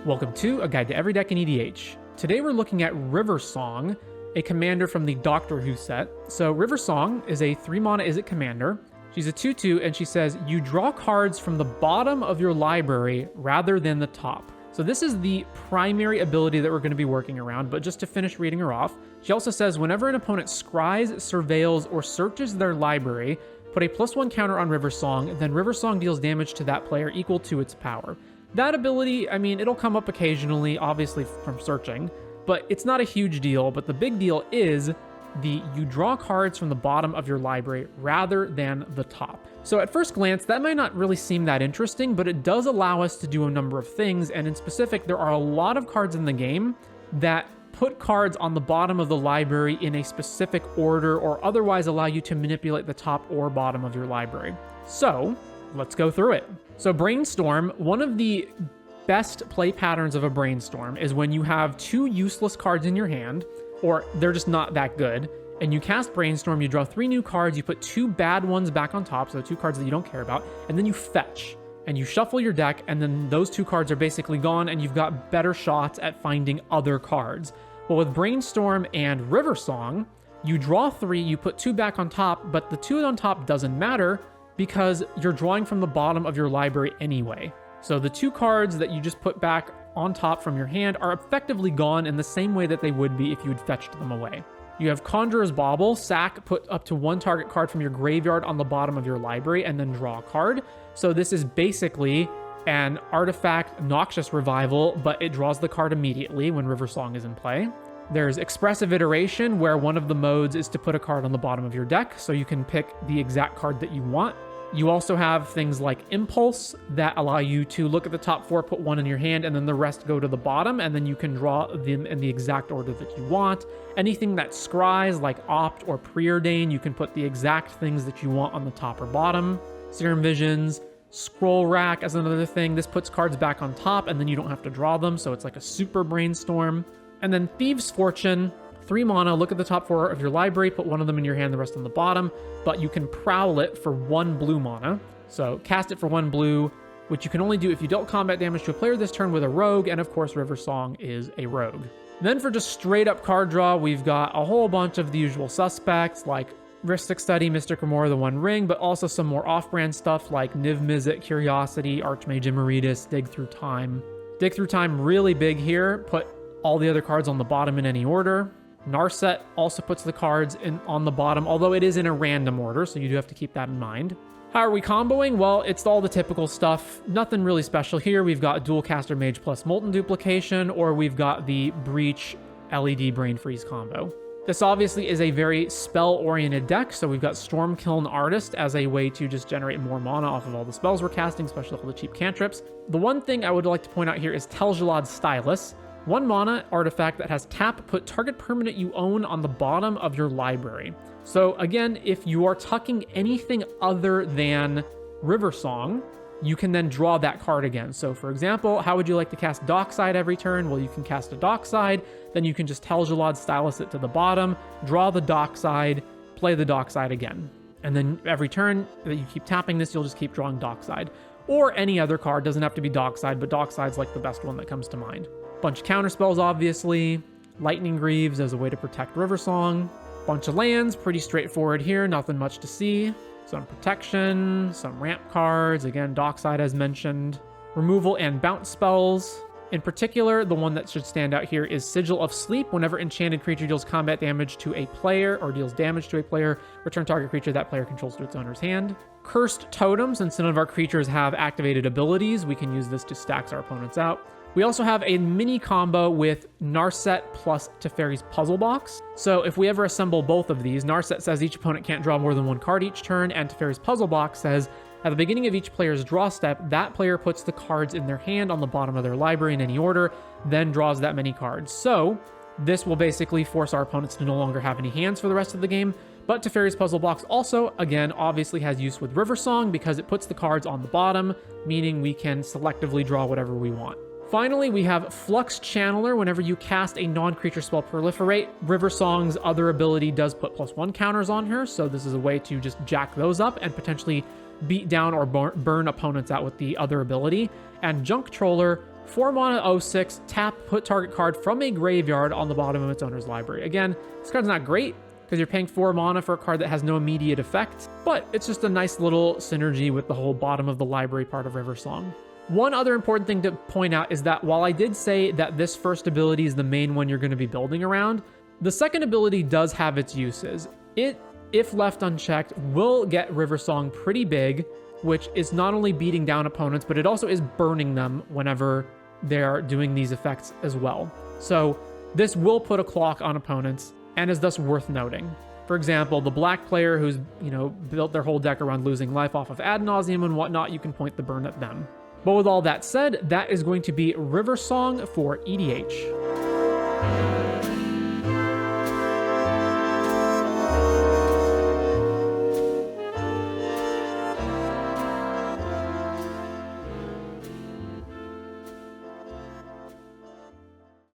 Welcome to A Guide to Every Deck in EDH. Today we're looking at River Song, a commander from the Doctor Who set. So River Song is a 3-mana Izzet commander. She's a 2/2 and she says, you draw cards from the bottom of your library rather than the top. So this is the primary ability that we're going to be working around, but just to finish reading her off, she also says, whenever an opponent scries, surveils, or searches their library, put a +1 counter on River Song, then River Song deals damage to that player equal to its power. That ability, I mean, it'll come up occasionally, obviously from searching, but it's not a huge deal. But the big deal is you draw cards from the bottom of your library rather than the top. So at first glance, that might not really seem that interesting, but it does allow us to do a number of things. And in specific, there are a lot of cards in the game that put cards on the bottom of the library in a specific order or otherwise allow you to manipulate the top or bottom of your library. So let's go through it. So Brainstorm, one of the best play patterns of a Brainstorm is when you have 2 useless cards in your hand, or they're just not that good, and you cast Brainstorm, you draw 3 new cards, you put 2 bad ones back on top, so 2 cards that you don't care about, and then you fetch, and you shuffle your deck, and then those 2 cards are basically gone, and you've got better shots at finding other cards. Well, with Brainstorm and River Song, you draw 3, you put 2 back on top, but the 2 on top doesn't matter, because you're drawing from the bottom of your library anyway. So the 2 cards that you just put back on top from your hand are effectively gone in the same way that they would be if you had fetched them away. You have Conjurer's Bauble, sack, put up to 1 target card from your graveyard on the bottom of your library, and then draw a card. So this is basically an artifact Noxious Revival, but it draws the card immediately when River Song is in play. There's Expressive Iteration, where one of the modes is to put a card on the bottom of your deck, so you can pick the exact card that you want. You also have things like Impulse that allow you to look at the top 4, put 1 in your hand, and then the rest go to the bottom, and then you can draw them in the exact order that you want. Anything that scries, like Opt or Preordain, you can put the exact things that you want on the top or bottom. Serum Visions, Scroll Rack as another thing. This puts cards back on top, and then you don't have to draw them, so it's like a super Brainstorm. And then Thieves' Fortune, 3 mana, look at the top 4 of your library, put 1 of them in your hand, the rest on the bottom, but you can prowl it for 1 blue mana. So cast it for 1 blue, which you can only do if you dealt combat damage to a player this turn with a rogue, and of course River Song is a rogue. Then for just straight up card draw, we've got a whole bunch of the usual suspects like Rhystic Study, Mystic Remora, the One Ring, but also some more off-brand stuff like Niv Mizzet, Curiosity, Archmage Emeritus, Dig Through Time. Dig Through Time really big here, put all the other cards on the bottom in any order. Narset also puts the cards on the bottom, although it is in a random order, so you do have to keep that in mind. How are we comboing? Well, it's all the typical stuff. Nothing really special here. We've got Dual Caster Mage plus Molten Duplication, or we've got the Breach LED Brain Freeze combo. This obviously is a very spell-oriented deck, so we've got Stormkiln Artist as a way to just generate more mana off of all the spells we're casting, especially all the cheap cantrips. The one thing I would like to point out here is Tel'Gelad Stylus. 1 mana artifact that has tap, put target permanent you own on the bottom of your library. So again, if you are tucking anything other than River Song, you can then draw that card again. So for example, how would you like to cast Dockside every turn? Well, you can cast a Dockside, then you can just Tel'Gelad Stylus it to the bottom, draw the Dockside, play the Dockside again. And then every turn that you keep tapping this, you'll just keep drawing Dockside. Or any other card, doesn't have to be Dockside, but Dockside's like the best one that comes to mind. Bunch of counterspells, obviously. Lightning Greaves as a way to protect River Song. Bunch of lands, pretty straightforward here, nothing much to see. Some protection, some ramp cards, again, Dockside as mentioned. Removal and bounce spells. In particular, the one that should stand out here is Sigil of Sleep. Whenever enchanted creature deals combat damage to a player or deals damage to a player, return target creature that player controls to its owner's hand. Cursed Totem, since none of our creatures have activated abilities, we can use this to stax our opponents out. We also have a mini combo with Narset plus Teferi's Puzzle Box. So if we ever assemble both of these, Narset says each opponent can't draw more than 1 card each turn, and Teferi's Puzzle Box says at the beginning of each player's draw step, that player puts the cards in their hand on the bottom of their library in any order, then draws that many cards. So this will basically force our opponents to no longer have any hands for the rest of the game. But Teferi's Puzzle Box also, again, obviously has use with River Song because it puts the cards on the bottom, meaning we can selectively draw whatever we want. Finally, we have Flux Channeler. Whenever you cast a non-creature spell Proliferate, River Song's other ability does put +1 counters on her, so this is a way to just jack those up and potentially beat down or burn opponents out with the other ability. And Junk Troller 4 mana 0/6, tap, put target card from a graveyard on the bottom of its owner's library. Again, this card's not great because you're paying 4 mana for a card that has no immediate effect, but it's just a nice little synergy with the whole bottom of the library part of River Song. One other important thing to point out is that while I did say that this first ability is the main one you're going to be building around, the second ability does have its uses. It, if left unchecked, will get River Song pretty big, which is not only beating down opponents, but it also is burning them whenever they're doing these effects as well. So this will put a clock on opponents and is thus worth noting. For example, the black player who's, built their whole deck around losing life off of ad nauseum and whatnot, you can point the burn at them. But with all that said, that is going to be River Song for EDH.